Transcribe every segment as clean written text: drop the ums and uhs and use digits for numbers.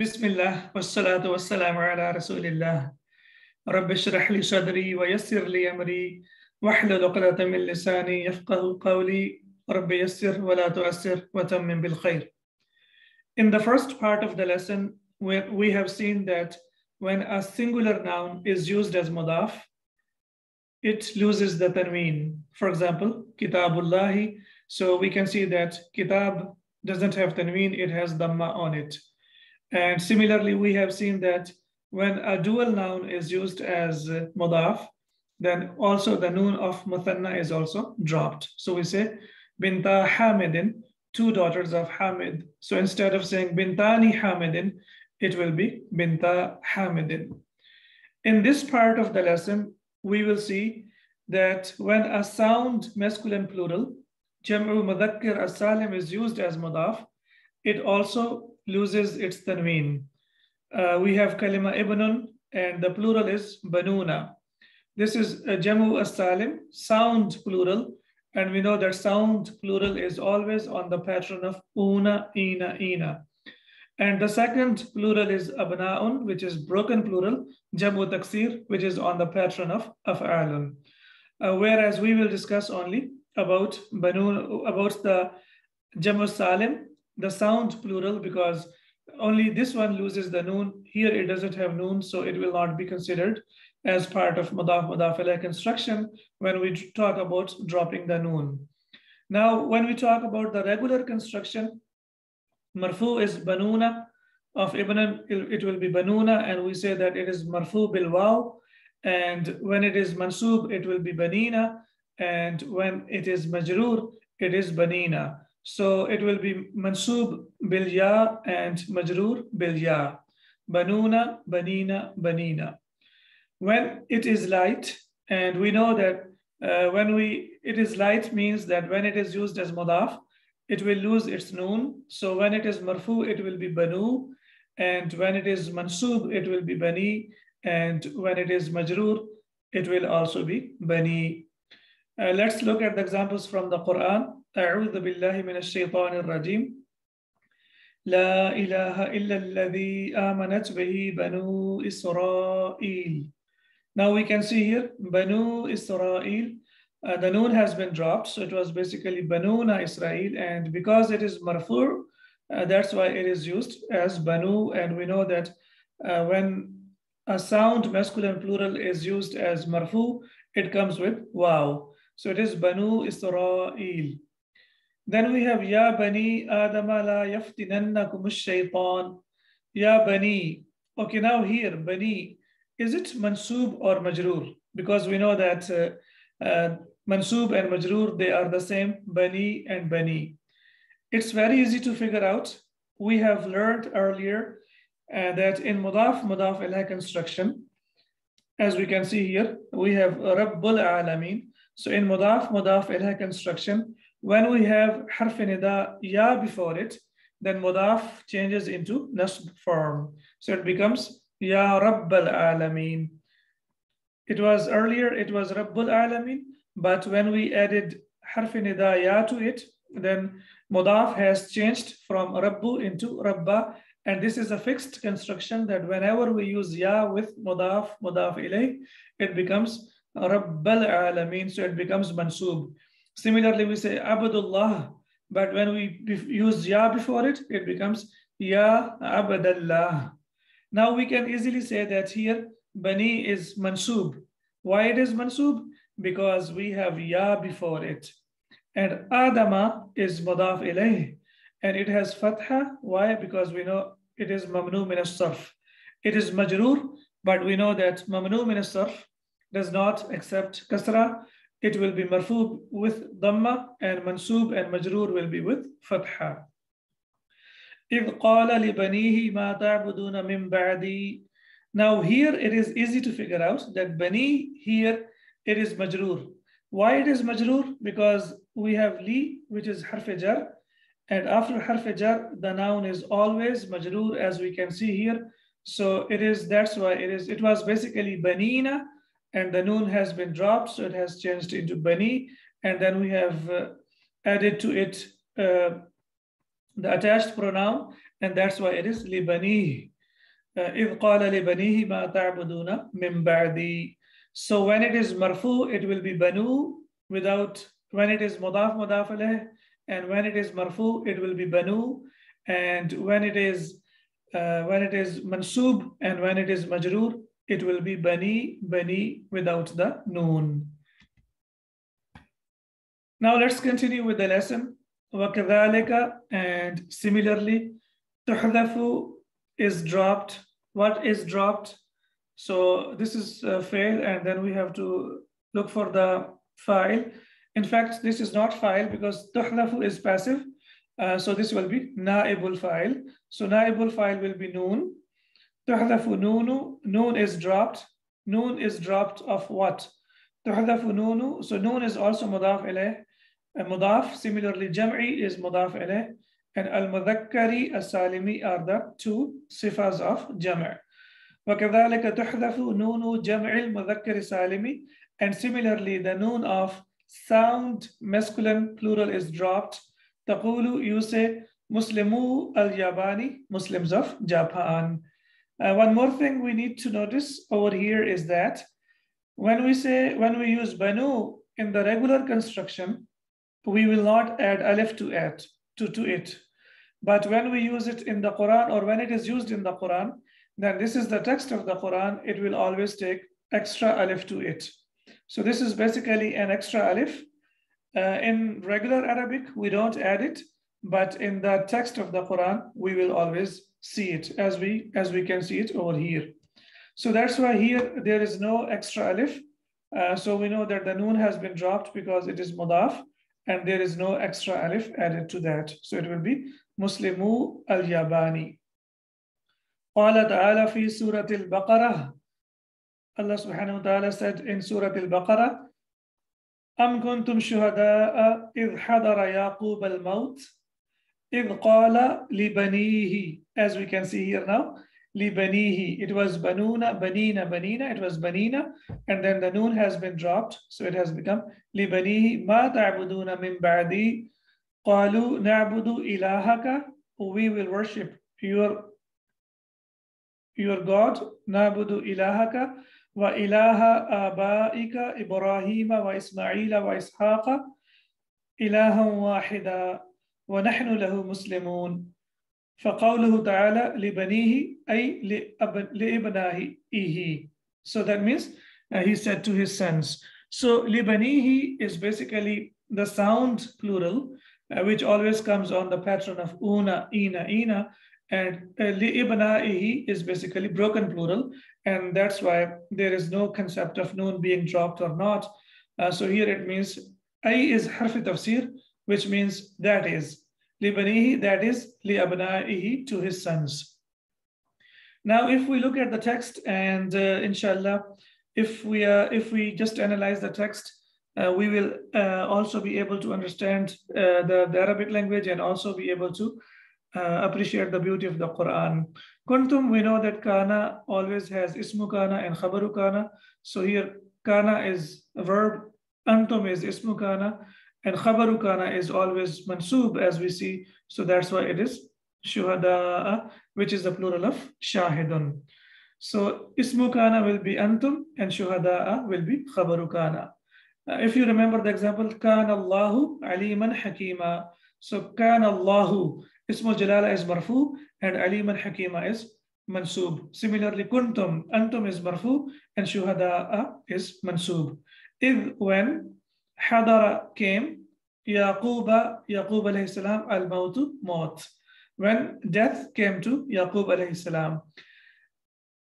Bismillah, wassalatu wassalamu ala rasulillah. Rabbi shrah li sadri wa yassir li amri wahlul uqdatan min lisani yafqahu qawli. Rabbi yassir wa la tu'assir wa tammim bil khair. In the first part of the lesson, we have seen that when a singular noun is used as mudaf, it loses the tanween. For example, kitabullahi. So we can see that kitab doesn't have tanween, it has dhamma on it. And similarly, we have seen that when a dual noun is used as mudaf, then also the noon of muthanna is also dropped. So we say binta Hamidin, two daughters of Hamid. So instead of saying bintani Hamidin, it will be binta Hamidin. In this part of the lesson, we will see that when a sound masculine plural, jam'u mudhakkir as-salim, is used as mudaf, it also loses its tanween. We have kalima ibnun, and the plural is banuna. This is a jamu as-salim, sound plural, and we know that sound plural is always on the pattern of una, ina. And the second plural is abna'un, which is broken plural, jamu taksir, which is on the pattern of af'alun. Whereas we will discuss only about banun, about the jamu salim, the sound plural, because only this one loses the noon. Here it doesn't have noon, so it will not be considered as part of mudaf ilayh construction when we talk about dropping the noon. Now, when we talk about the regular construction, marfu is banuna, of ibn, it will be banuna, and we say that it is marfu bil waw, and when it is mansub, it will be banina, and when it is majroor, it is banina. So it will be mansub bil ya and majroor bil ya. Banuna, banina, banina. When it is light, and we know that it is light means that when it is used as mudaf, it will lose its noon. So when it is marfu, it will be banu, and when it is mansub, it will be bani, and when it is majroor, it will also be bani. Let's look at the examples from the Quran. أعوذ بالله من الشيطان الرجيم لا إله إلا الذي آمنت به بنو إسرائيل. Now we can see here Banu Israel. The noon has been dropped, so it was basically Banuna Israel, and because it is marfu, that's why it is used as Banu. And we know that when a sound masculine plural is used as marfu, it comes with wow. So it is Banu Israel. Then we have Ya Bani Adama la yaftinannakum ash-shaytan. Ya Bani. Okay, now here Bani, is it mansub or majroor? Because we know that mansub and majroor, they are the same, Bani and Bani. It's very easy to figure out. We have learned earlier that in mudaf ilayh construction, as we can see here, we have Rabbul Alameen. So in mudaf ilayh construction, when we have harf nida ya before it, then mudaf changes into nasb form. So it becomes Ya Rabbal Alameen. It was earlier, it was Rabbul Alameen, but when we added harf nida ya to it, then mudaf has changed from Rabbu into Rabba. And this is a fixed construction that whenever we use ya with mudaf ilayh, it becomes Rabbal Alameen, so it becomes mansub. Similarly, we say Abdullah, but when we use ya before it, it becomes Ya Abdallah. Now we can easily say that here Bani is mansub. Why it is mansub? Because we have ya before it. And Adama is mudaf ilayh, and it has fatha. Why? Because we know it is mamnu min as-sarf. It is majroor, but we know that mamnu min as-sarf does not accept kasra. It will be marfu with dhamma, and mansub and majroor will be with fatha. إِذْ قَالَ لِبَنِيهِ مَا تَعْبُدُونَ مِنْ بَعْدِي. Now here it is easy to figure out that bani here, it is majroor. Why it is majroor? Because we have li, which is harf jar, and after harf jar, the noun is always majroor, as we can see here. So it is, that's why it was basically banina, and the noon has been dropped, so it has changed into bani, and then we have added to it the attached pronoun, and that's why it is libani. إِذْ قَالَ لِبَنِيهِ مَا تَعْبُدُونَ مِنْ بَعْدِي. So when it is marfu, it will be banu without, when it is mudaf mudaf alayh, and when it is marfu, it will be banu, and when it is mansub and when it is majroor, it will be bani, bani without the noon. Now let's continue with the lesson. وَكَذَلِكَ, and similarly, تُحْذَفُ is dropped. What is dropped? So this is fail, and then we have to look for the file. In fact, this is not file because تُحْذَفُ is passive. So this will be naibul file. So naibul file will be noon. تُحْذَفُ نُونُ, noon is dropped. Noon is dropped of what? تُحْذَفُ نُونُ. So noon is also mudaf ilayh. Mudaf, similarly jam'i is mudaf ilayh, and al-mudhakkari, as-salimi are the two sifas of jam'. وَكَذَلِكَ تُحْذَفُ نُونُ جَمْعِ الْمُذَكَّرِ salimi, and similarly the noon of sound masculine plural is dropped. تقول, you say Muslimu al-Yabani, Muslims of Japan. One more thing we need to notice over here is that when we use banu in the regular construction, we will not add alif to it. But when we use it in the Quran, or when it is used in the Quran, then this is the text of the Quran, it will always take extra alif to it. So this is basically an extra alif. In regular Arabic, we don't add it, but in the text of the Quran, we will always see it, as we can see it over here. So that's why here there is no extra alif. So we know that the noon has been dropped because it is mudaf, and there is no extra alif added to that. So it will be Muslimu al-Yabani. قال تعالى في سورة البقرة. Allah subhanahu wa ta'ala said in Surah Al-Baqarah, أم كنتم شهداء إذ حضر يعقوب الموت إذ قال لبنيه. As we can see here now, لبنيه. It was banuna, banina, banina. It was banina, and then the noon has been dropped, so it has become لبنيه ما تعبدون من بعدي قالوا نعبد إلهك. We will worship your God. نعبد إلهك وإله آبائك إبراهيم وإسماعيل وإسحاق إلها واحدا ونحن له مسلمون. فقوله تعالى لبنيه أي لإبنائه. So that means he said to his sons. So لبنيه is basically the sound plural, which always comes on the pattern of una, ina, and لإبنائه is basically broken plural, and that's why there is no concept of noon being dropped or not. So here it means أي is harf tafsir, which means that is. لبنيه, that is لأبنائه, to his sons. Now, if we look at the text, and inshallah, if we just analyze the text, we will also be able to understand the Arabic language and also be able to appreciate the beauty of the Quran. Kuntum, we know that kana always has ismu kana and khabaru kana. So here kana is a verb, antum is ismu kana, and khabaru kana is always mansub, as we see. So that's why it is shuhada'a, which is the plural of shahidun. So ismu kana will be antum and shuhada'a will be khabaru kana. If you remember the example, kana Allahu aliman hakima. So kana Allahu, ismu jalala is marfu, and aliman hakima is mansub. Similarly, kuntum, antum is marfu, and shuhada'a is mansub. If when hadara came, Yaqub alayhi salam al-mautu maut. When death came to Yaqub alayhi salam.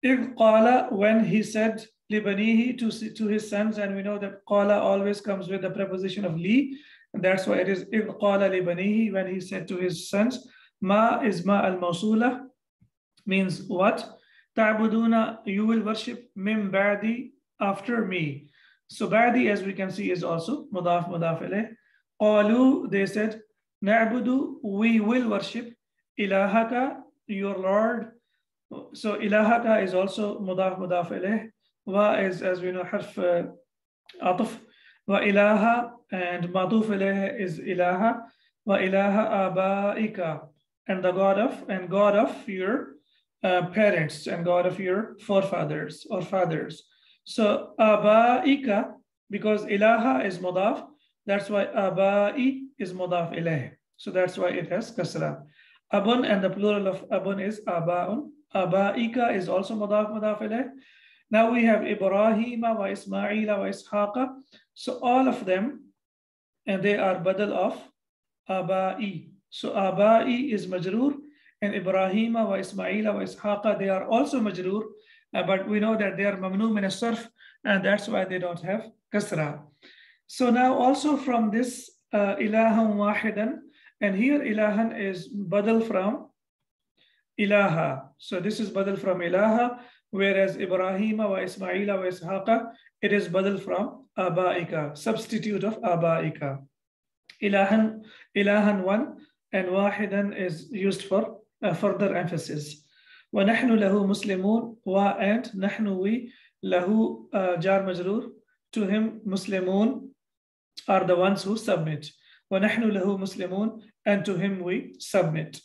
If qala, when he said libanihi to his sons, and we know that qala always comes with the preposition of li, and that's why it is if qala libanihi, when he said to his sons. Ma is ma al-mawsula, means what? Ta'buduna, you will worship, mim ba'di, after me. So ba'di, as we can see, is also mudaf ilayh. Qalu, they said, na'budu, we will worship, ilahaka, your Lord. So ilahaka is also mudaf ilayh. Wa is, as we know, harf atuf. Wa ilaha, and maduf ilayh is ilaha. Wa ilaha abaika, and the God of your parents and God of your forefathers or fathers. So abaika, because ilaha is mudaf, that's why abai is mudaf ilayh. So that's why it has kasra. Abun, and the plural of abun is abaun. Abaika is also mudaf ilayh. Now we have Ibrahima wa Ismaila wa Ishaqa. So all of them, and they are badal of abai. So abai is majroor, and Ibrahima wa Ismaila wa Ishaqa, they are also majroor, but we know that they are mamnu min as-sarf, and that's why they don't have kasra. So now also from this ilahan wahidan, and here ilahan is badal from ilaha. So this is badal from ilaha, whereas Ibrahima wa Ismaila wa Ishaqa, it is badal from abaika, substitute of abaika. Ilahan one and wahidan is used for further emphasis. وَنَحْنُ لَهُ مُسْلِمُونَ wa and نَحْنُ we lahu jar majroor, to him Muslimun are the ones who submit. وَنَحْنُ لَهُ مُسْلِمُونَ, and to him we submit.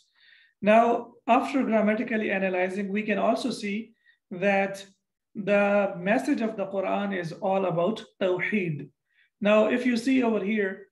Now, after grammatically analyzing, we can also see that the message of the Quran is all about Tawheed. Now, if you see over here,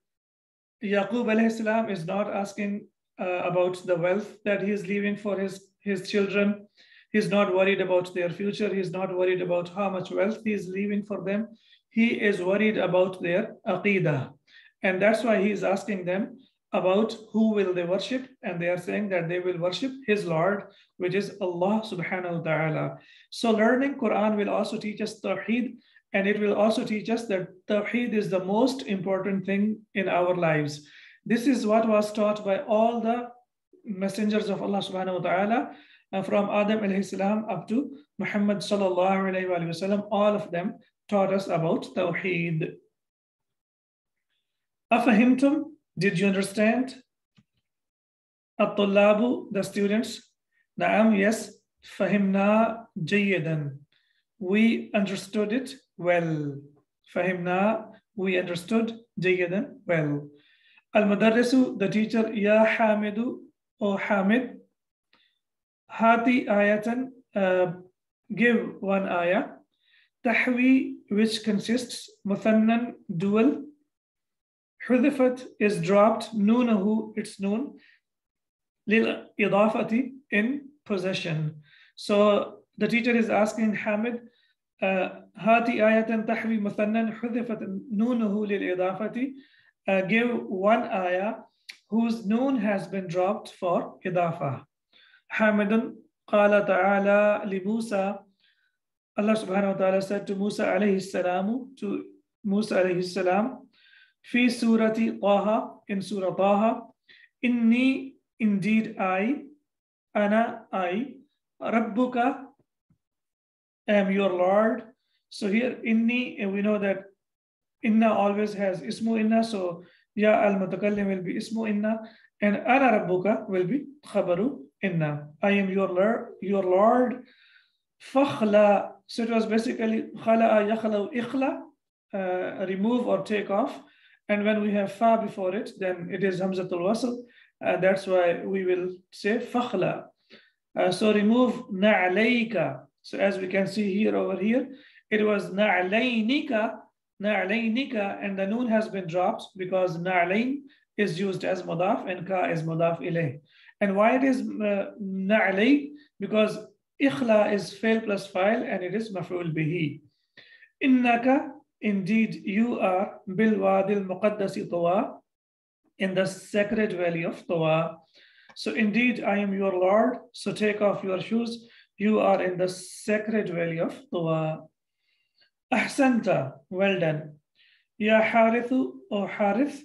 Yaqub alayhi salam is not asking about the wealth that he is leaving for his children. He's not worried about their future. He's not worried about how much wealth he is leaving for them. He is worried about their aqidah. And that's why he is asking them about who will they worship. And they are saying that they will worship his Lord, which is Allah subhanahu wa ta'ala. So learning Quran will also teach us Tawheed, and it will also teach us that Tawheed is the most important thing in our lives. This is what was taught by all the messengers of Allah subhanahu wa ta'ala, from Adam alayhi salam up to Muhammad sallallahu alayhi wa sallam. All of them taught us about Tawheed. Afahimtum, did you understand? At-tullabu, the students. Na'am, yes. Fahimna jayyidan. We understood it well. Fahimna, we understood jayyidan well. Al-mudarrisu, the teacher. Ya Hamidu, O Hamid. Hati ayatan, give one ayah. Tahwi, which consists. Muthannan, dual. Hudhifat is dropped. Nunahu, its noon. Lil idafati, in possession. So the teacher is asking Hamid, Hati ayatan tahwi muthannan hudhifat nunahu lil idafati. Give one ayah whose noon has been dropped for idafa. Hamidun qala ta'ala li Musa. Allah subhanahu wa ta'ala said to Musa alayhi salam, fi surati Taha, in surah Taha, inni, indeed I, ana, I, rabbuka, am your Lord. So here inni, we know that inna always has ismu inna, so ya al-mutakallim will be ismu inna, and ana rabbuka will be khabaru inna. I am your Lord. Fakhla, so it was basically khala'a yakhlau ikhla, remove or take off. And when we have fa before it, then it is hamzatul wasl. That's why we will say fakhla. So remove na'alayka. So as we can see here over here, it was na'alaynika, and the noon has been dropped because na'alayn is used as mudaf and ka is mudaf ilayh. And why it is na'alay? Because ikhla is fail plus file, and it is maf'ul bihi. Innaka, indeed you are, bil wadil muqaddasi Tawa, in the sacred valley of Tawa. So indeed I am your Lord, so take off your shoes, you are in the sacred valley of Tawa. Ahsanta, well done. Ya Harithu, O Harith,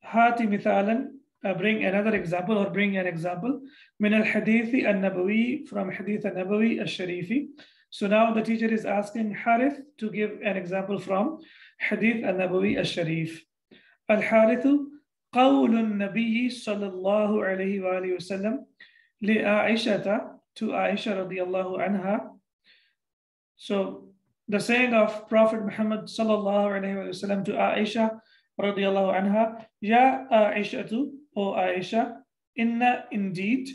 hati mithalan, bring another example or bring an example. Min al-hadithi al-nabawi, from hadith al-nabawi al-sharifi. So now the teacher is asking Harith to give an example from hadith al-nabawi al-sharif. Al-harithu, قول النبي صلى الله عليه وآله وسلم لعائشة, to Aisha radiyallahu anha. So the saying of Prophet Muhammad sallallahu alayhi wa sallam to Aisha radiyallahu anha, Ya Aishatu, O Aisha, inna, indeed.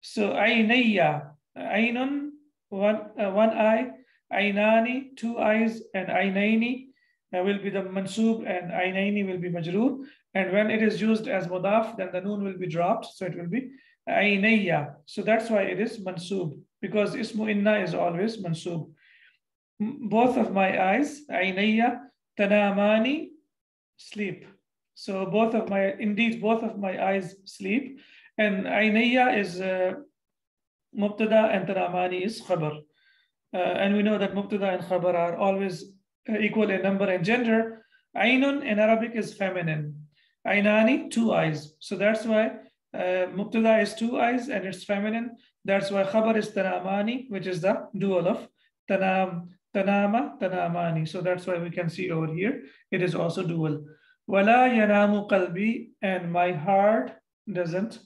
So aynayya, Ainun, one eye. Ainani, two eyes. And Ainaini will be the mansub, and Ainaini will be majroor. And when it is used as mudaf, then the noon will be dropped. So it will be Ainayya. So that's why it is mansub, because ismu inna is always mansub. Both of my eyes, Ainayya, tanamani, sleep. So both of my eyes sleep. And Ainayya is mubtada and tanamani is khabar. And we know that mubtada and khabar are always equal in number and gender. Ainun in Arabic is feminine. Ainani, two eyes. So that's why mubtada is two eyes and it's feminine. That's why khabar is tanamani, which is the dual of tanama, tanamani. So that's why we can see over here, it is also dual. Wala yanamu qalbi, and my heart doesn't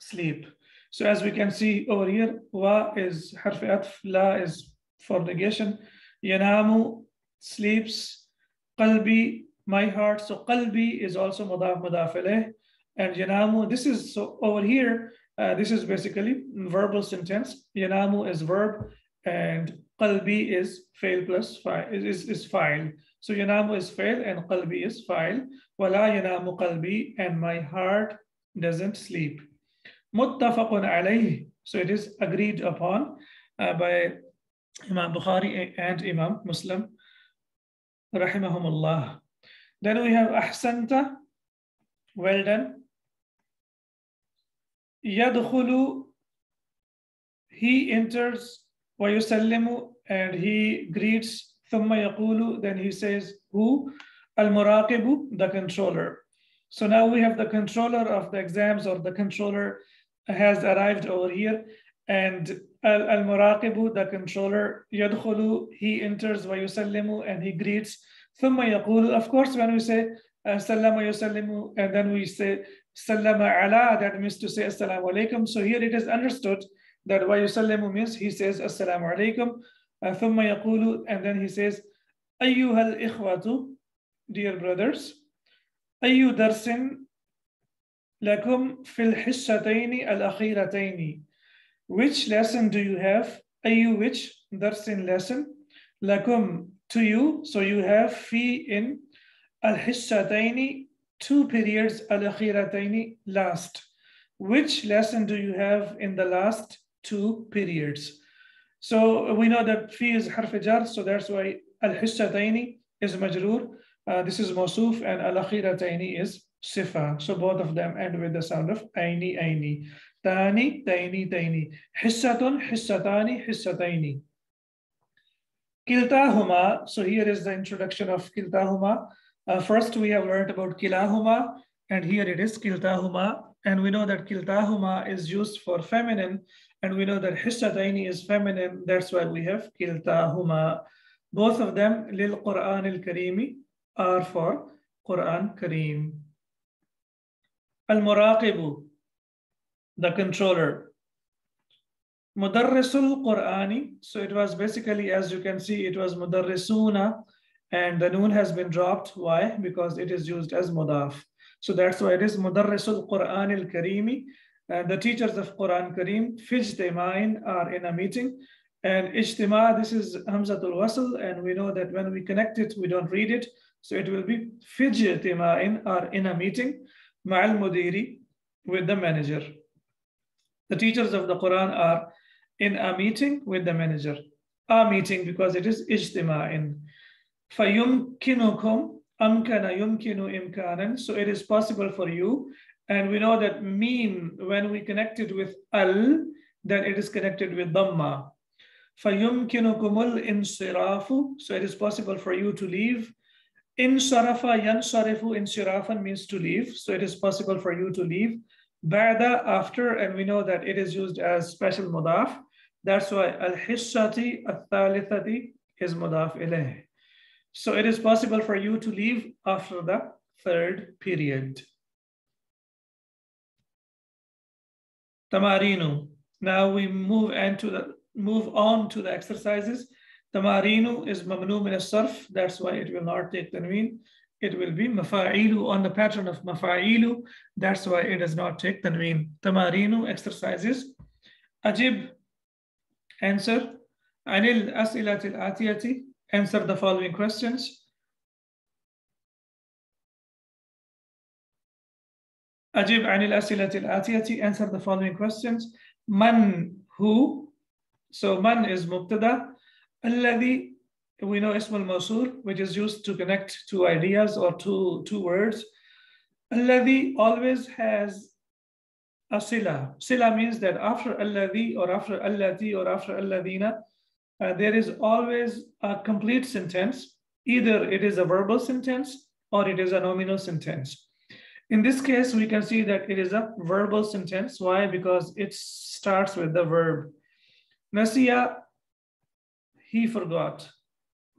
sleep. So as we can see over here, wa is harf atf, la is for negation, yanamu, sleeps, qalbi, my heart. So qalbi is also mudaf alayh, and yanamu, this is, so over here, this is basically verbal sentence. Yanamu is verb, and qalbi is fail plus fa'il, is fa'il. So yanamu is fail and qalbi is fa'il. Wala yanamu qalbi, and my heart doesn't sleep. Muttafaqun alayh. So it is agreed upon by Imam Bukhari and Imam Muslim, rahimahumullah. Then we have ahsanta, well done. Yadkhulu, he enters. Wa yusallimu, and he greets. Thumma yaqulu, then he says, who? Al-muraqibu, the controller. So now we have the controller of the exams, or the controller has arrived over here. And al-muraqibu, the controller, yadkhulu, he enters, wa yusallimu, and he greets. Thumma yaqulu, of course, when we say sallama yusallimu, and then we say sallama ala, that means to say assalamu alaikum. So here it is understood that wa yusallimu means he says assalamu alaikum. Thumma yaqulu, and then he says, ayyuhal ikhwatu, dear brothers, ayyu darsin lakum fil hissataini al-akhirataini. Which lesson do you have? Ayyu, which? Darsin, lesson. Lakum, to you. So you have fi in al-hissataini, two periods, al-akhirataini, last. Which lesson do you have in the last two periods? So we know that fi is harf jar, so that's why al-hissataini is majroor. This is mawsuf, and al-akhirataini is sifa. So both of them end with the sound of aini, aini. Tani, taini, taini. Hissatun, hissatani, hissataini. Kiltahuma. So here is the introduction of kiltahuma. First we have learned about kilahuma, and here it is kiltahuma. And we know that kiltahuma is used for feminine, and we know that hissataini is feminine. That's why we have kiltahuma. Both of them lil Quran al-Karimi, are for Quran Kareem. Al-Muraqibu, the controller. Mudarrisul Qur'ani. So it was basically, as you can see, it was Mudarrisuna, and the noon has been dropped. Why? Because it is used as mudaf. So that's why it is Mudarrisul Qur'an al-Karimi. The teachers of Quran Kareem, fijtima'in, are in a meeting. And ijtima, this is Hamzatul Wasl, and we know that when we connect it, we don't read it. So it will be fijtima'in, are in a meeting, ma'al mudiri, with the manager. The teachers of the Quran are in a meeting with the manager. A meeting, because it is ijtima'in. Fayumkinukum, amkana yumkinu imkanan. So it is possible for you. And we know that mim, when we connect it with al, then it is connected with dhamma. Fayumkinukumul insirafu. So it is possible for you to leave. Insarafa yansarifu, insirafan means to leave. So it is possible for you to leave. Ba'da, after, and we know that it is used as special mudaf. That's why al-hissati al-thalithati is mudaf ilayh. So it is possible for you to leave after the third period. Tamarinu. Now we move on to the exercises. Tamarinu is mamnu min as-sarf. That's why it will not take tanween. It will be mafa'ilu, on the pattern of mafa'ilu. That's why it does not take tanween. Tamarinu, exercises. Ajib, Answer. عن الأسئلة الآتية. Answer the following questions. أجب عن الأسئلة الآتية. Answer the following questions. من, who. So man is مبتدا. الذي, we know اسم الموصول, which is used to connect two ideas or two words. الذي always has a sila. Sila means that after alladhi or after allati or after alladhina, there is always a complete sentence. Either it is a verbal sentence or it is a nominal sentence. In this case, we can see that it is a verbal sentence. Why? Because it starts with the verb. Nasiya, he forgot.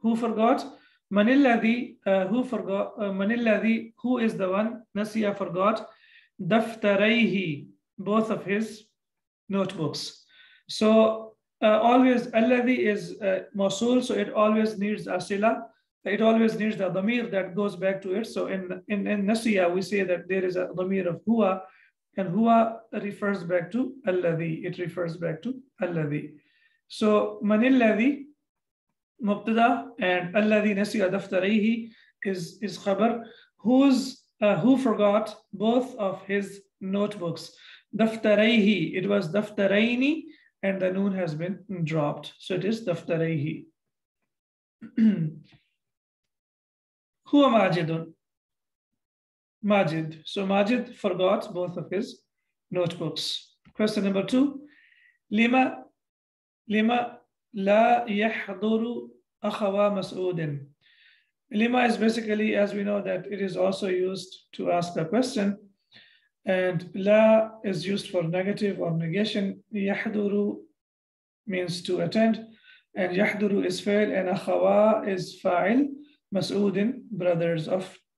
Who forgot? Manilladhi, who forgot? Manilladhi, who is the one? Nasiya forgot. Daftarayhi, both of his notebooks. So always alladhi is mawsul, so it always needs a sila. It always needs the dhamir that goes back to it. So in nasiya, we say that there is a dhamir of huwa, and huwa refers back to alladhi. It refers back to alladhi. So manilladhi mubtada, and alladhi nasiya daftarayhi is khabar. Who forgot both of his notebooks. Daftarayhi, it was daftarayni, and the noon has been dropped. So it is daftarayhi. Huwa Majidun. Majid. So Majid forgot both of his notebooks. Question number 2. Lima la yahduru akhawa mas'udin. Lima is basically, as we know, that it is also used to ask a question. And la is used for negative or negation. Yahduru means to attend. And yahduru is fa'il, and akhawa is fa'il. Mas'udin,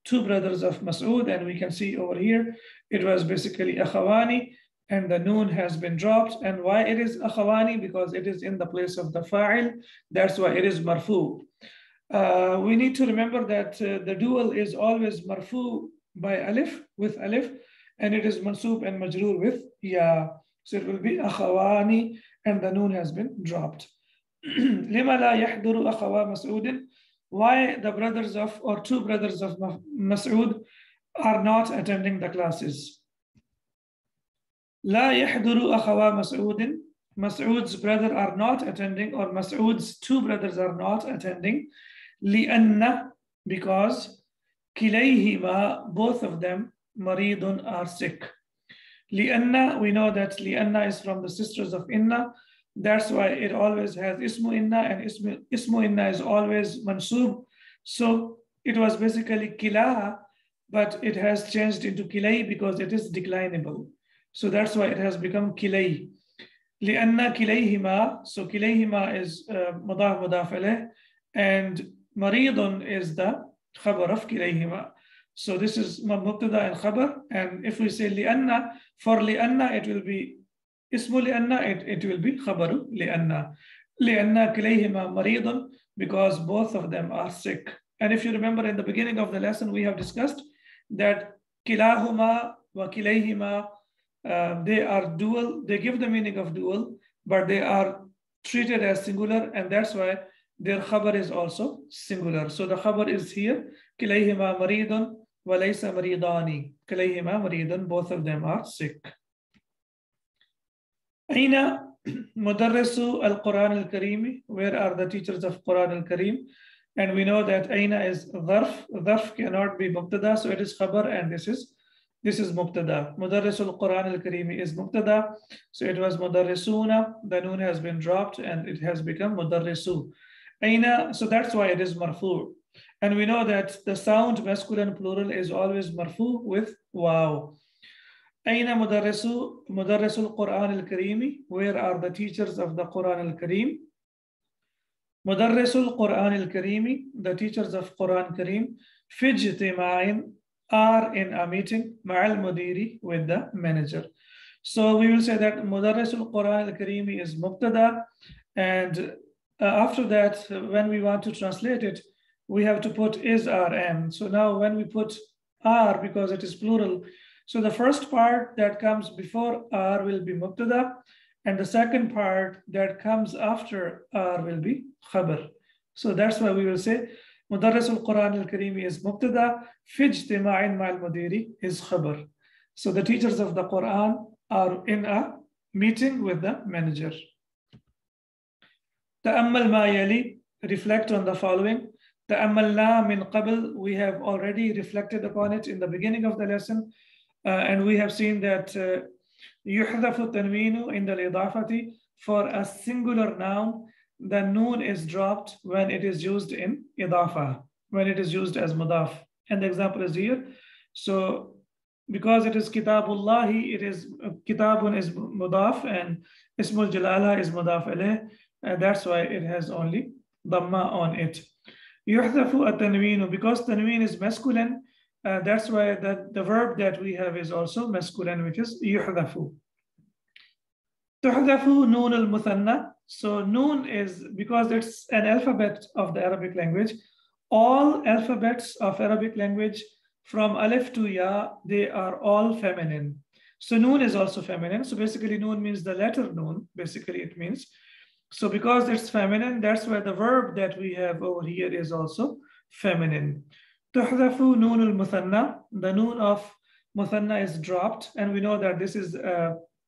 two brothers of Mas'ud, and we can see over here it was basically akhawani, and the noon has been dropped. And why it is akhawani? Because it is in the place of the fa'il. That's why it is marfu. We need to remember that the dual is always marfu by alif, with alif, and it is mansub and majroor with ya. So it will be akhawani, and the noon has been dropped. Lima la yahduru akhawa Mas'udin. Why the brothers of, or two brothers of Mas'ud are not attending the classes. La yahduru akhawa Mas'udin. Mas'ud's brother are not attending, or Mas'ud's two brothers are not attending. Li'anna, because kilayhima, both of them, maridun, are sick. Li'anna, we know that li'anna is from the sisters of inna. That's why it always has ismu inna, and ismu inna is always mansub. So it was basically kilaha, but it has changed into kilay because it is declinable. So that's why it has become kilay. Li'anna kilayhima, so kilayhima is mudaf alayh, and maridun is the khabar of kilayhima. So this is mubtada and khabar. And if we say li'anna, for li'anna it will be ismu li'anna, it will be khabaru li'anna. Li'anna kilayhima maridun, because both of them are sick. And if you remember in the beginning of the lesson, we have discussed that kilahuma wa kilayhima, they are dual, they give the meaning of dual, but they are treated as singular, and that's why their khabar is also singular. So the khabar is here, kilayhima maridun wa laysa maridani. Kilayhima maridun, both of them are sick. Aina mudarrisu al-Quran al-Karim, where are the teachers of Quran al-Karim? And we know that aina is dharf. Dharf cannot be mubtada, so it is khabar, and this is mubtada. Mudarrisu al-Quran al-Karim is mubtada, so it was mudarrisuna. The noon has been dropped and it has become mudarrisu. Aina, so that's why it is marfu. And we know that the sound masculine plural is always marfu with waw. Aina mudarrisu al-Quran al-Karim, where are the teachers of the Quran al-Karim? Mudarrisu al-Quran al-Karim, the teachers of Quran Karim, fi ijtima'in, are in a meeting, ma'al mudiri, with the manager. So we will say that mudarrisu al-Quran al-Karim is mubtada, and after that, when we want to translate it, we have to put is, are, am. So now when we put are, because it is plural, so the first part that comes before are will be mubtada, and the second part that comes after R will be khabar. So that's why we will say مدرس القرآن الكريم is مبتدا في اجتماع مع المدير is khabar. So the teachers of the Quran are in a meeting with the manager. تأمل ما يلي, reflect on the following. تأملنا من قبل, we have already reflected upon it in the beginning of the lesson, and we have seen that يحذف التنوين عند الإضافة, for a singular noun, the noon is dropped when it is used in idafa, when it is used as mudaf. And the example is here. So because it is kitabullahi, it is kitabun is mudaf and ismul jalala is mudaf alayh, and that's why it has only dhamma on it. Yuhdafu at-tanween, because tanween is masculine, that's why the verb that we have is also masculine, which is yuhdafu. Tuhdafu noon al-muthanna. So noon is, because it's an alphabet of the Arabic language, all alphabets of Arabic language from alif to ya, they are all feminine. So noon is also feminine. So basically noon means the letter noon, basically it means. So because it's feminine, that's why the verb that we have over here is also feminine. Tuhdafu noon al-muthanna. The noon of muthanna is dropped, and we know that this is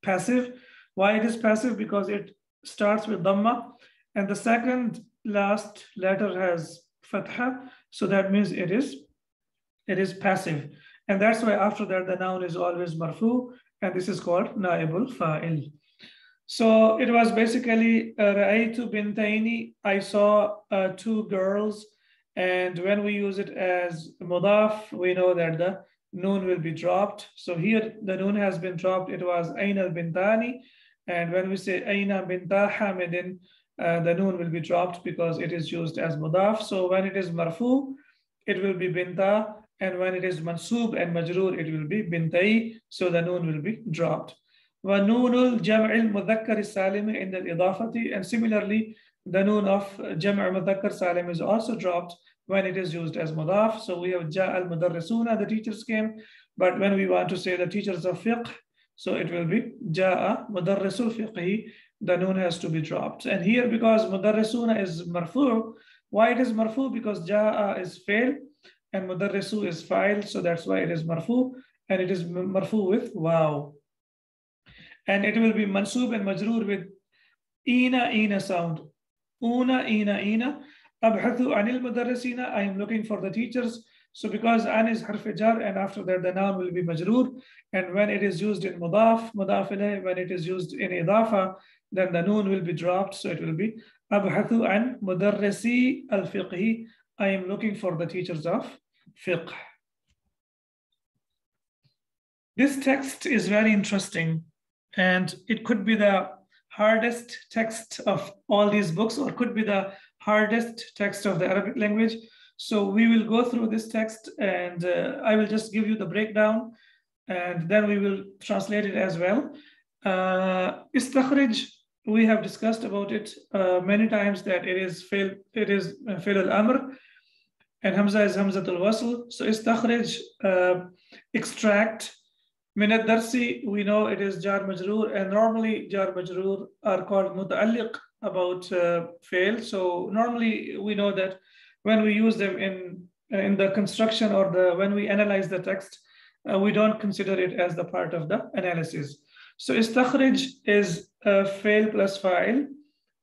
passive. Why it is passive? Because it starts with dhamma, and the second last letter has fatha, so that means it is passive, and that's why after that the noun is always marfu, and this is called naibul fa'il. So it was basically ra'aytu bintaini, I saw two girls, and when we use it as mudaf, we know that the noon will be dropped. So here the noon has been dropped. It was aina bintani. And when we say Aina binta Hamidin, the noon will be dropped because it is used as mudaf. So when it is marfu, it will be binta. And when it is mansub and majroor, it will be bintai. So the noon will be dropped. وَنُونُ الْجَمْعِ الْمُذَكَّرِ السَّالِمِ عِنْدَ الْإِضَافَةِ. And similarly, the noon of Jam' al-Mudhakkar Salim is also dropped when it is used as mudaf. So we have Ja al-Mudarrisuna, the teachers came. But when we want to say the teachers of fiqh, so it will be Ja'a Mudarrisul Fiqhi, the noon has to be dropped. And here, because Mudarrisuna is marfu, why it is marfu? Because Ja'a is fail and Mudarrisu is fa'il, so that's why it is marfu, and it is marfu with wow. And it will be mansub and majroor with ina sound. Una ina. Abhathu anil mudarrisina, I am looking for the teachers. So because an is harf jar, and after that the noun will be majroor, and when it is used in mudaf ilayh, when it is used in idafa, then the noon will be dropped, so it will be abhathu an mudarrisi al-fiqhi, I am looking for the teachers of fiqh. This text is very interesting, and it could be the hardest text of all these books, or could be the hardest text of the Arabic language. So we will go through this text, and I will just give you the breakdown, and then we will translate it as well. Istakhrij, we have discussed about it many times, that it is fi'l al-amr, and hamza is hamzatul wasl. So istakhrij, extract. Min ad-darsi, we know it is jar majroor, and normally jar majroor are called muta'alliq about fi'l. So normally we know that when we use them in the construction, or when we analyze the text, we don't consider it as the part of the analysis. So istakhrij is fi'l plus fa'il,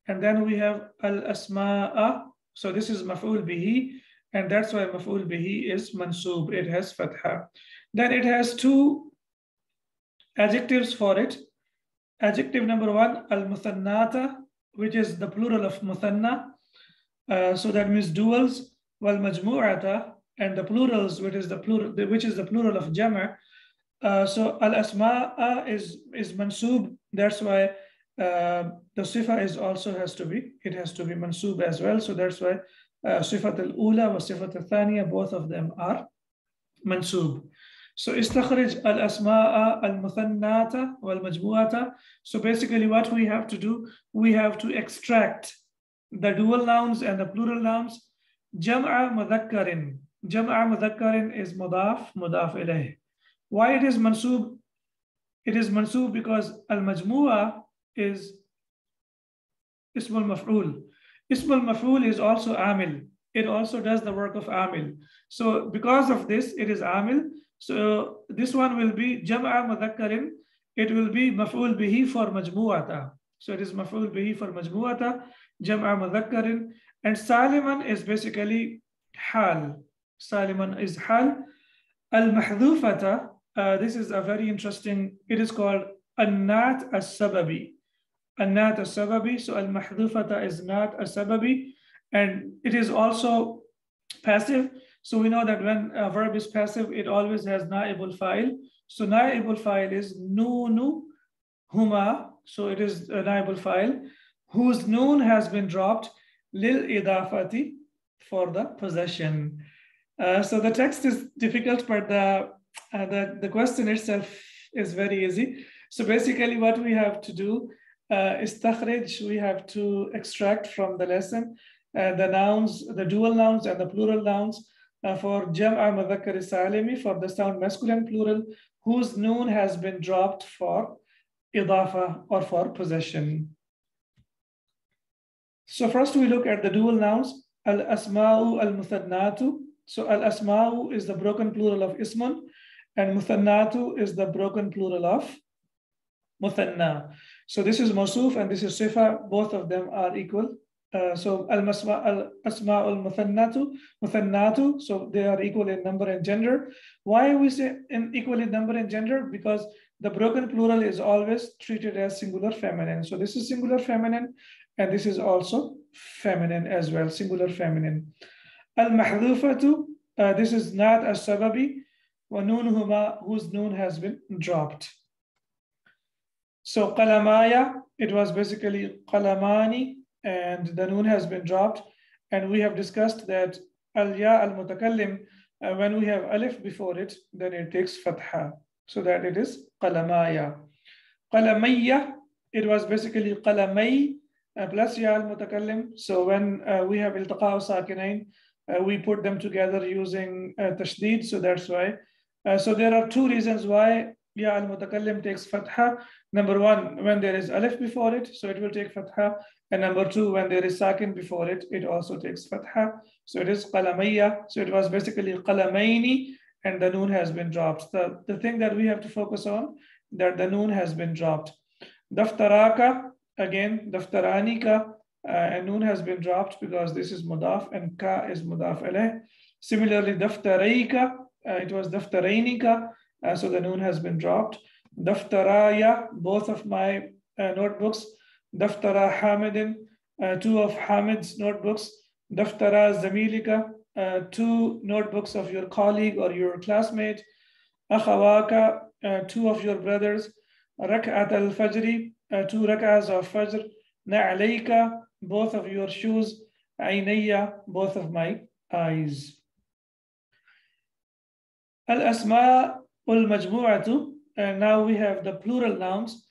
and then we have al-asma'a. So this is maf'ul bihi, and that's why maf'ul bihi is mansub. It has fatha. Then it has two adjectives for it. Adjective number one, al-muthannata, which is the plural of muthanna. So that means duals. Wal majmu'ata, and the plurals, which is the plural of jama'. So al asma'a is mansub. That's why the sifa is also has to be mansub as well. So that's why sifat al ula wa sifat al thaniya, both of them are mansub. So istakhrij al asma'a al muthannata wal majmu'ata. So basically what we have to do, we have to extract the dual nouns and the plural nouns. Jam'a mudhakkarin. Jam'a mudhakkarin is mudaf ilayh. Why it is mansub? It is mansub because al-majmu'a is ism al-maf'ul. Ism al-maf'ul is also amil. It also does the work of amil. So because of this, it is amil. So this one will be jam'a mudhakkarin. It will be maf'ul bihi for majmu'ata. So it is maf'ul bihi for majmu'ata, jam'a mudhakkarin. And saliman is basically hal. Saliman is hal. Al-mahdhufata, this is a very interesting, it is called an-nat as-sababi. An-nat as-sababi, so al-mahdhufata is nat as-sababi, and it is also passive. So we know that when a verb is passive, it always has na'ibul fa'il. So na'ibul fa'il is nunu huma, so it is a na'ibul fa'il, whose noon has been dropped, lil idafati, for the possession. So the text is difficult, but the question itself is very easy. So basically what we have to do is takhrij, we have to extract from the lesson the nouns, the dual nouns and the plural nouns for jam'a mudhakkar salimi, for the sound masculine plural, whose noon has been dropped for idafa or for possession. So first we look at the dual nouns, al-asma'u al-muthannatu. So al-asma'u is the broken plural of ismun, and muthannatu is the broken plural of muthanna. So this is mawsuf and this is sifa, both of them are equal. So al-asma'u muthannatu, so they are equal in number and gender. Why we say equal in number and gender? Because the broken plural is always treated as singular feminine. So this is singular feminine, and this is also feminine as well, singular feminine. Al-mahdhufatu, this is not as-sababi, wa nunuhuma, whose noon has been dropped. So qalamaya, it was basically qalamani, and the noon has been dropped. And we have discussed that al-ya al-mutakallim, when we have alif before it, then it takes fatha, so that it is qalamaya. Qalamaya, it was basically qalamay plus ya al-mutakallim. So when we have iltaqa sakinain, we put them together using tashdid, so that's why. So there are two reasons why ya al-mutakallim takes fatha. Number one, when there is alif before it, so it will take fatha. And number two, when there is sakin before it, it also takes fatha. So it is qalamaya. So it was basically qalamaini, and the noon has been dropped. The thing that we have to focus on, that the noon has been dropped. Daftaraka, again, daftaranika, and noon has been dropped because this is mudaf and ka is mudaf alayh. Similarly, daftarayka, it was daftarainika, so the noon has been dropped. Daftaraya, both of my notebooks. Daftara Hamidin, two of Hamid's notebooks. Daftara Zamilika, two notebooks of your colleague or your classmate. Akhawaka, two of your brothers. Rak'at al-Fajri, two rak'ahs of Fajr. Na'alayka, both of your shoes. Aynaya, both of my eyes. Al-Asma al-Majmu'atu, and now we have the plural nouns.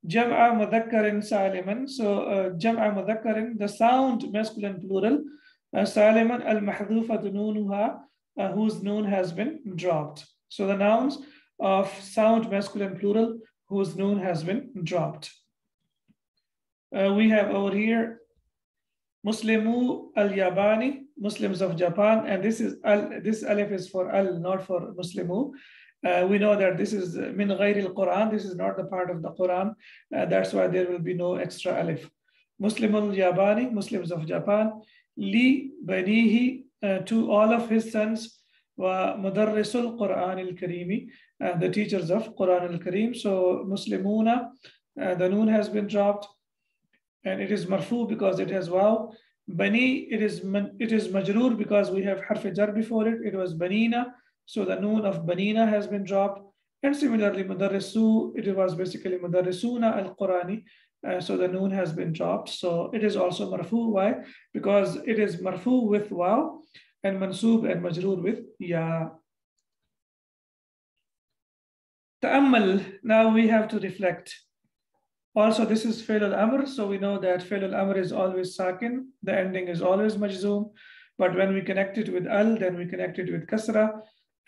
Jam'a mudhakkarin saliman. So jam'a mudhakkarin, the sound masculine plural. Saliman al-mahdhufatu nunuha, whose noon has been dropped. So the nouns of sound masculine plural, whose noon has been dropped. We have over here Muslimu al-Yabani, Muslims of Japan, and this alif is for al, not for Muslimu. We know that this is min ghayri al-Quran, this is not the part of the Quran, that's why there will be no extra alif. Muslimul Yabani, Muslims of Japan, li banihi, to all of his sons, wa mudarrisul Quran al-Karimi, the teachers of Quran al-Karim. So Muslimuna, the noon has been dropped, and it is marfu because it has waw. Bani, it is majroor because we have harf jar before it. It was banina, so the noon of banina has been dropped. And similarly, mudarrisu, it was basically mudarrisuna al-Qurani, so the noon has been dropped. So it is also marfu. Why? Because it is marfu with waw and mansub and majroor with ya. Ta'ammal, now we have to reflect. Also, this is fi'l al-amr, so we know that fi'l al-amr is always sakin, the ending is always majzoom, but when we connect it with al, then we connect it with kasra,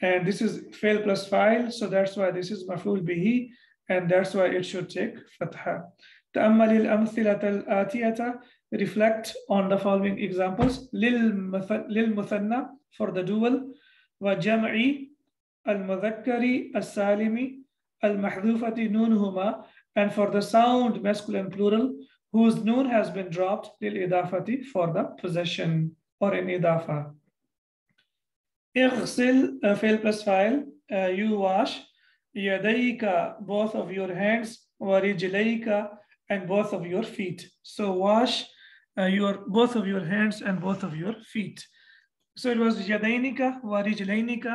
and this is fi'l plus fa'il, so that's why this is maf'ul bihi, and that's why it should take fatha. تأمل الأمثلة الآتية. Reflect on the following examples. للمثنى for the dual. وجمع المذكر السالم المحذوفة نونهما, and for the sound masculine plural whose noon has been dropped للإضافة for the possession or in إضافة. اغسل فعل plus file. You wash. يديك both of your hands. ورجليك and both of your feet. So wash both of your hands and both of your feet. So it was يدينك ورجلينك,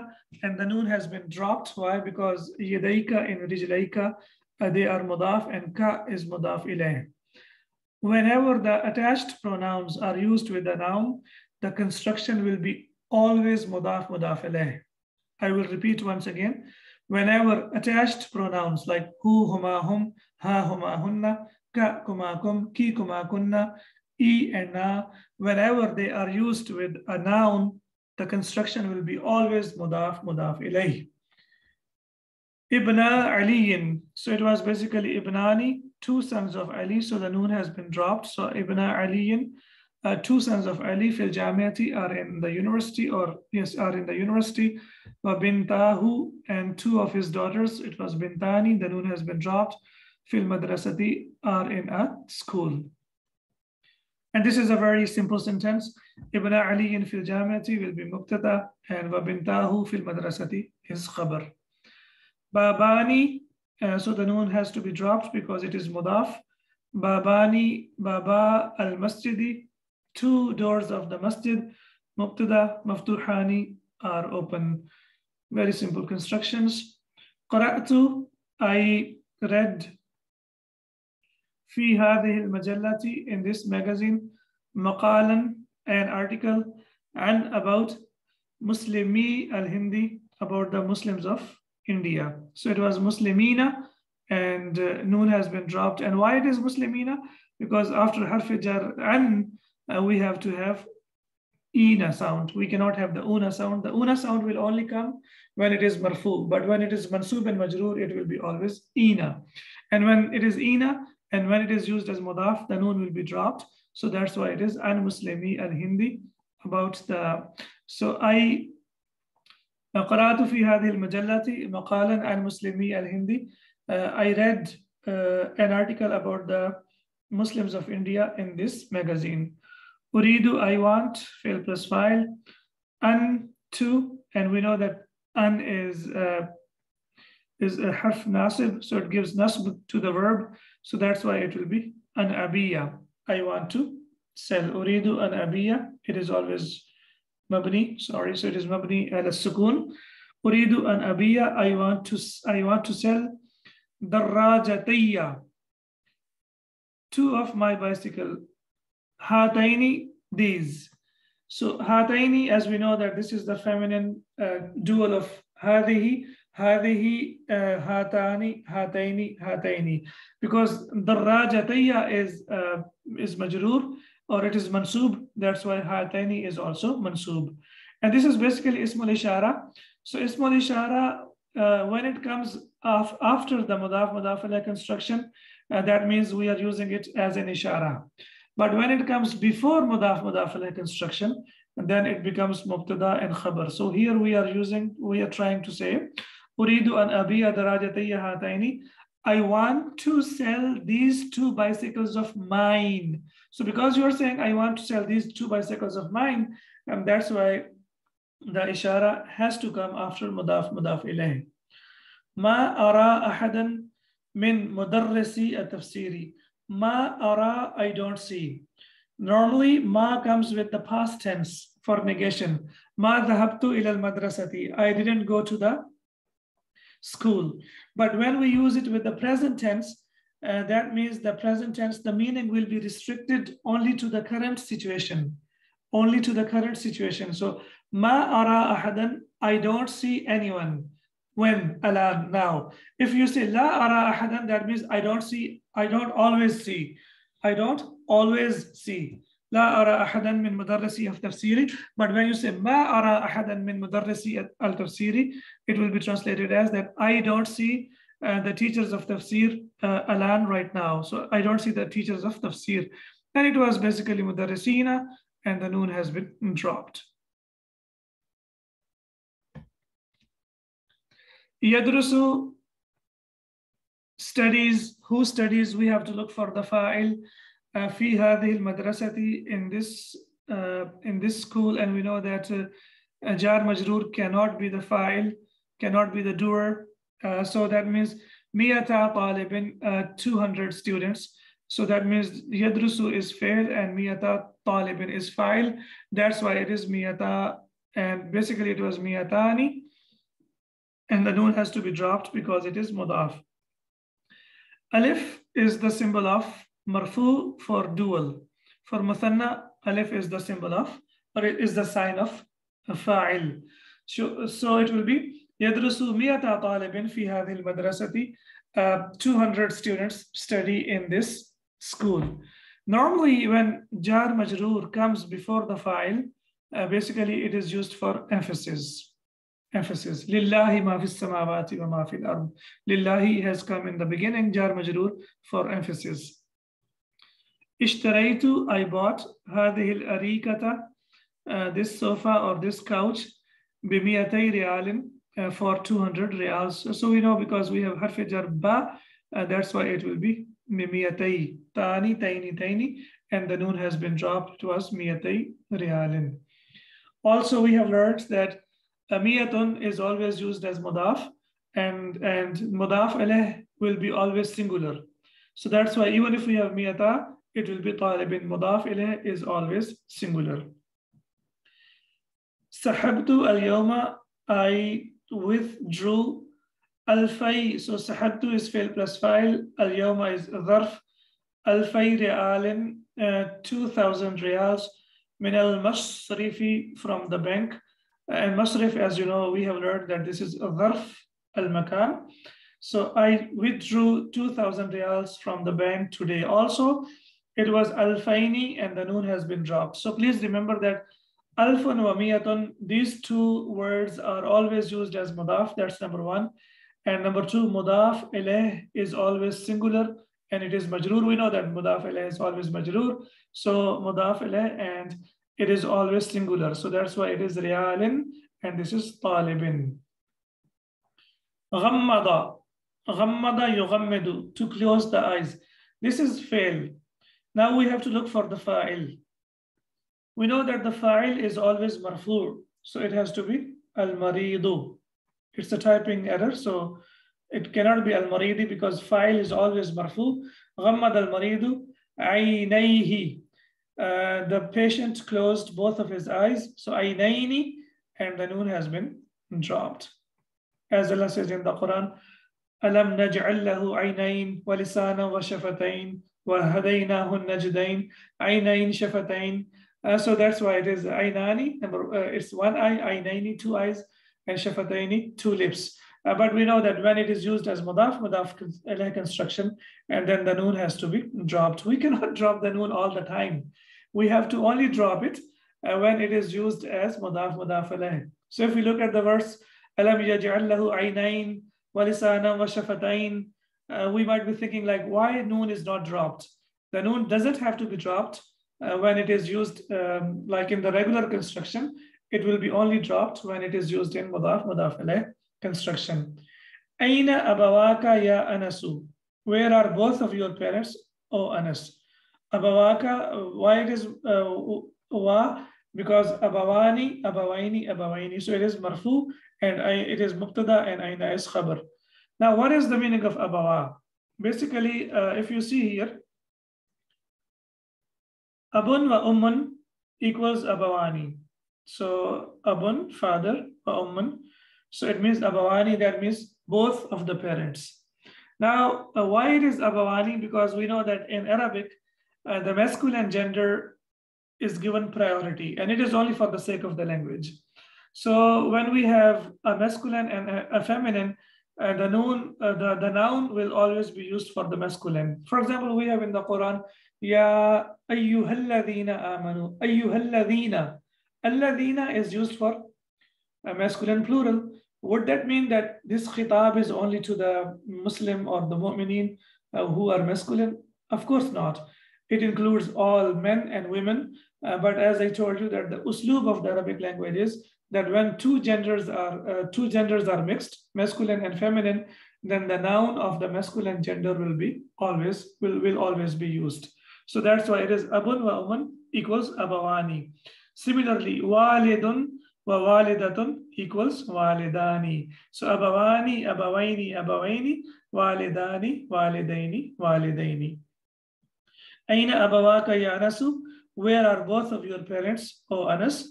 and the noon has been dropped. Why? Because يديك and رجليك they are mudaf and ka is mudaf ilayh. Whenever the attached pronouns are used with the noun, the construction will be always mudaf ilayh. I will repeat once again. Whenever attached pronouns like hu, huma, hum, ha, huma, hunna, ka, kuma, kum, ki, kuma, kunna, e, and na, whenever they are used with a noun, the construction will be always mudaf ilayh. Ibna Aliyin. So it was basically Ibnani, two sons of Ali. So the noon has been dropped. So Ibna Aliyin, two sons of Ali fil Jamiati are in the university, or yes, are in the university. Wa bintahu, and two of his daughters, it was Bintani, the noon has been dropped. Fil Madrasati, are in a school. And this is a very simple sentence. Ibna Aliyin fil Jamiati will be Mubtada, and wa bintahu fil Madrasati is Khabar. Babani, so the noon has to be dropped because it is mudaf. Babani, Baba al-Masjidi, two doors of the masjid. Mubtada, Maftuhani are open. Very simple constructions. Qara'tu, I read. Fi hadhihi al-majallati, in this magazine. Maqalan, an article. And about Muslimi al-Hindi, about the Muslims of India. So it was Muslimina, and noon has been dropped. And why it is Muslimina? Because after harf jar an, we have to have ina sound. We cannot have the una sound. The una sound will only come when it is marfu, but when it is mansub and majroor, it will be always ina. And when it is ina, and when it is used as mudaf, the noon will be dropped. So that's why it is an Muslimi al Hindi, about the. So I قرأت في هذه المجلة مقالا عن مسلمي الهندي. I read an article about the Muslims of India in this magazine. أريد, I want, fail plus file. An, to, and we know that an is a harf nasib, so it gives nasb to the verb. So that's why it will be an abiya. I want to sell. أريد an abiya. It is always mabni, sorry, so it is mabni ala sukun. Uridu an abiya, I want to sell darrajatayya, two of my bicycle. Hataini, these. So hataini, as we know that this is the feminine dual of hadihi, hatani, hataini, because darrajatayya is majroor, or it is mansub. That's why hataini is also mansub. And this is basically ismul ishara. So ismul ishara, when it comes after the mudaf ilayh construction, that means we are using it as an ishara. But when it comes before mudaf ilayh construction, then it becomes mubtada and khabar. So here we are trying to say, uridu an abiya darajatayya hataini, I want to sell these two bicycles of mine. So because you are saying, I want to sell these two bicycles of mine, and that's why the ishara has to come after mudaf ilayh. Ma ara ahadan min mudarrisi at-tafsiri. Ma ara, I don't see. Normally, ma comes with the past tense for negation. Ma dhahabtu ila al-madrasati. I didn't go to the school. But when we use it with the present tense, that means the present tense, the meaning will be restricted only to the current situation. Only to the current situation. So, ma ara ahadan, I don't see anyone. When? Alan, now. If you say la ara ahadan, that means I don't see, I don't always see. I don't always see. La ara ahadan min mudarrisi of tafsiri. But when you say ma ara ahadan min mudarrisi al tafsiri, it will be translated as that I don't see the teachers of tafsir alan right now. So I don't see the teachers of tafsir. And it was basically mudarrisina, and the noon has been dropped. Yadrusu, studies. Who studies? We have to look for the fa'il. Fi hadhihi al-madrasati, in this school, and we know that jar majroor cannot be the fa'il, cannot be the doer. So that means miyata talibin, 200 students. So that means yadrusu is fail and miyata talibin is fa'il. That's why it is miyata, and basically it was miyatani, and the noon has to be dropped because it is mudaf. Alif is the symbol of marfu for dual. For muthanna, alif is the symbol of, or it is the sign of fa'il. So it will be yadrusu miyata talibin fi hadhihi al-madrasati. 200 students study in this school. Normally, when jar majroor comes before the fa'il, basically it is used for emphasis. Lillahi ma fis samawati wa ma fil ard. Lillahi has come in the beginning, jar majroor, for emphasis. Ishtaraitu, I bought, hadhihi al-arikata, this sofa or this couch, bimiyatay riyalin, for 200 riyals. So we know because we have harf jar ba, that's why it will be mimiyatay, tani, taini, and the noon has been dropped to us, miyatay riyalin. Also, we have learned that miyatun is always used as mudaf, and mudaf alayh will be always singular. So that's why even if we have miyata, it will be talibin. Mudaf ilayh is always singular. Sahabtu al-yawma, I withdrew. Al-fay, so sahabtu is fail plus fa'il. Al-yawma is dharf. Al-fay ri'alin, 2,000 riyals. Min al-masrifi, from the bank. And masrif, as you know, we have learned that this is a dharf al-makan. So I withdrew 2,000 riyals from the bank today. Also, it was al-faini, and the noon has been dropped. So please remember that alfun wa miyatun, these two words are always used as mudaf. That's number one. And number two, mudaf ilayh is always singular, and it is majroor. We know that mudaf ilayh is always majroor. So mudaf ilayh, and it is always singular. So that's why it is riyalin, and this is talibin. Ghammada. Ghammada yughammidu, to close the eyes. This is fail. Now we have to look for the fa'il. We know that the fa'il is always marfu', so it has to be al-maridu. It's a typing error, so it cannot be al-maridi because fa'il is always marfu'. Ghammad al-maridu aynayhi. The patient closed both of his eyes, so aynayni, and the noon has been dropped. As Allah says in the Quran, alam naj'al lahu aynayn wa lisanan wa shafatayn wa hadaynahu najdayn, aynayn shafatayn. So that's why it is aynani. It's one eye, aynayni, 2 eyes, and shafataini, 2 lips. But we know that when it is used as mudaf ilayh construction, and then the noon has to be dropped. We cannot drop the noon all the time. We have to only drop it when it is used as mudaf ilayh. So if we look at the verse, alam yaj'al lahu aynayn wa lisanan wa shafatayn, we might be thinking like, why noon is not dropped? The noon doesn't have to be dropped when it is used like in the regular construction. It will be only dropped when it is used in mudaf ilayh construction. Aina abawaka ya anasu, where are both of your parents, O Anas? Abawaka, why it is wa? Because abawani, abawaini. So it is marfu, and it is mubtada, and aina is khabar. Now, what is the meaning of abawa? Basically, if you see here, abun wa ummun equals abawani. So abun, father, wa ummun. So it means abawani, that means both of the parents. Now, why it is abawani? Because we know that in Arabic, the masculine gender is given priority, and it is only for the sake of the language. So when we have a masculine and a feminine, the noun will always be used for the masculine. For example, we have in the Quran, Ya ayyuhalladhina amanu, ayyuhalladhina. Alladhina is used for a masculine plural. Would that mean that this khitab is only to the Muslim or the mu'mineen who are masculine? Of course not. It includes all men and women. But as I told you, that the usloob of the Arabic language is that when two genders are mixed, masculine and feminine, then the noun of the masculine gender will always be used. So that's why it is abun wa umun equals abawani. Similarly, walidun wa walidatun equals walidani. So abawani, abawaini, abawaini, walidani, walidaini, walidaini. Aina abawaka ya Anasu? Where are both of your parents, O Anas?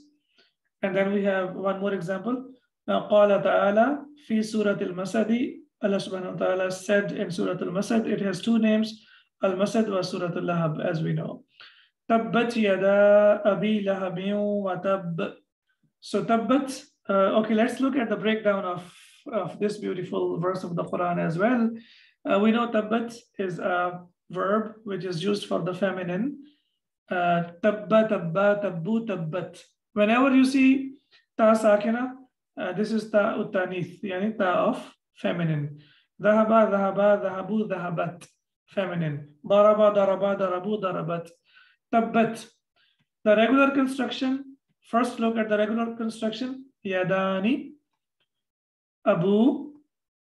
And then we have one more example. Qala ta'ala fi Surat al-Masad. Allah subhanahu wa ta'ala said in Surat al-Masad, it has two names. Al-Masad was Surat al-Lahab, as we know. Tabbat yada abi lahabin wa tab. So tabbat, okay, let's look at the breakdown of this beautiful verse of the Quran as well. We know tabbat is a verb which is used for the feminine. Tabba, tabba, tabbu, tabbat. Whenever you see ta sakina, this is ta utanith, yani ta of feminine. Dhahaba, dhahaba, dhahabu, dhahabat, feminine. Daraba, daraba, darabu, darabat. Tabbat. The regular construction, first look at the regular construction. Yadani, abu,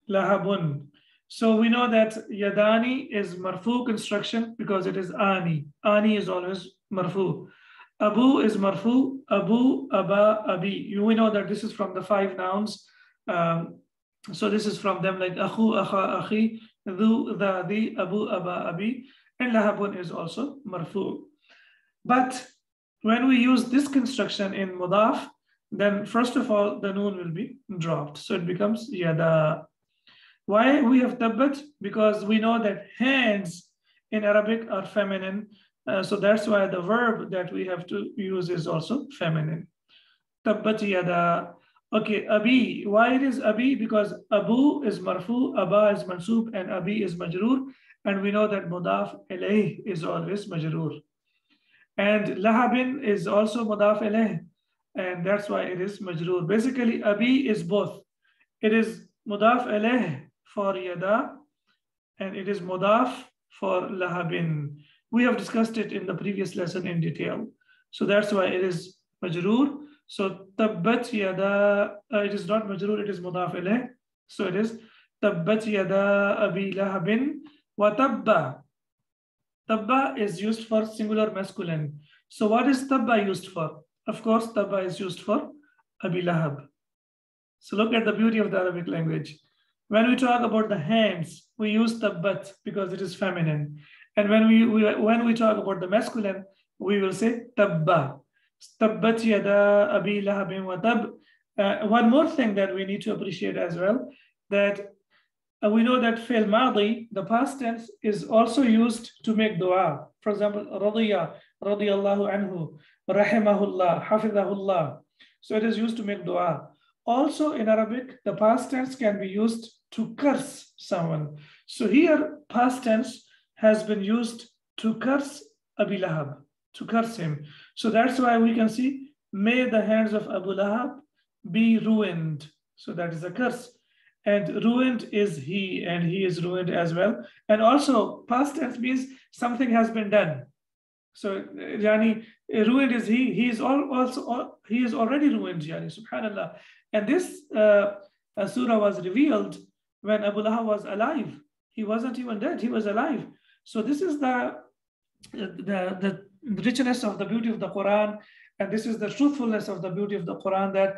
lahabun. So we know that yadani is marfu construction because it is ani. Ani is always marfu. Abu is marfu. Abu, aba, abi. We know that this is from the 5 nouns. So this is from them like akhu, akha, akhi, dhu, dha, di, abu, aba, abi. And lahabun is also marfu. But when we use this construction in mudaf, then first of all, the noon will be dropped. So it becomes yada. Why we have tabbat? Because we know that hands in Arabic are feminine. So that's why the verb that we have to use is also feminine. Tabbat yada. Okay, abi. Why it is abi? Because abu is marfu, aba is mansub, and abi is majroor. And we know that mudaf ilayh is always majroor. And lahabin is also mudaf ilayh. And that's why it is majroor. Basically, abi is both. It is mudaf ilayh for yada, and it is mudaf for lahabin. We have discussed it in the previous lesson in detail. So that's why it is majroor. So tabbat yada, it is not majroor, it is mudaf ilayh. So it is tabbat yada abi lahabin wa tabba. Tabba is used for singular masculine. So what is tabba used for? Of course, tabba is used for abi lahab. So look at the beauty of the Arabic language. When we talk about the hands, we use tabbat because it is feminine. And when we talk about the masculine, we will say tabba. Tabbat yada abi lahabin wa tab. One more thing that we need to appreciate as well, that we know that fi'l madi, the past tense, is also used to make dua. For example, radiya, radiyallahu anhu, rahimahullah, hafidhahullah. So it is used to make dua. Also in Arabic, the past tense can be used to curse someone. So here, past tense has been used to curse Abi Lahab, to curse him. So that's why we can see, may the hands of Abu Lahab be ruined. So that is a curse. And ruined is he, and he is ruined as well. And also, past tense means something has been done. So, yani, ruined is he is already ruined, yani, subhanallah. And this surah was revealed when Abu Lahab was alive. He wasn't even dead, he was alive. So this is the richness of the beauty of the Quran, and this is the truthfulness of the beauty of the Quran, that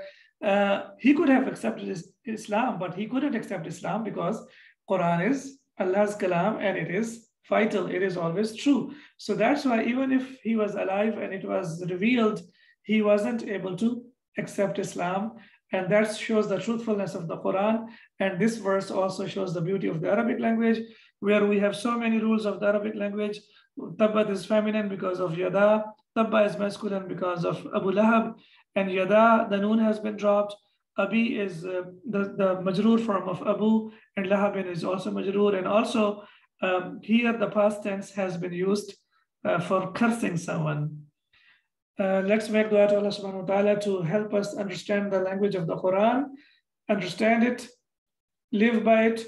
he could have accepted Islam, but he couldn't accept Islam because Quran is Allah's kalam and it is vital, it is always true. So that's why even if he was alive and it was revealed, he wasn't able to accept Islam. And that shows the truthfulness of the Quran. And this verse also shows the beauty of the Arabic language, where we have so many rules of the Arabic language. Tabbat is feminine because of yada. Tabba is masculine because of Abu Lahab. And yada, the noon has been dropped. Abi is the majroor form of Abu, and Lahabin is also majroor. And also here the past tense has been used for cursing someone. Let's make dua to Allah subhanahu wa ta'ala to help us understand the language of the Quran understand it, live by it,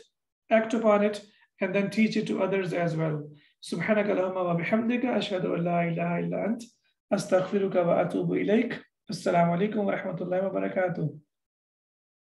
act upon it, and then teach it to others as well. سبحانك اللهم وبحمدك أشهد أن لا إله إلا أنت أستغفرك وأتوب إليك. السلام عليكم ورحمة الله وبركاته.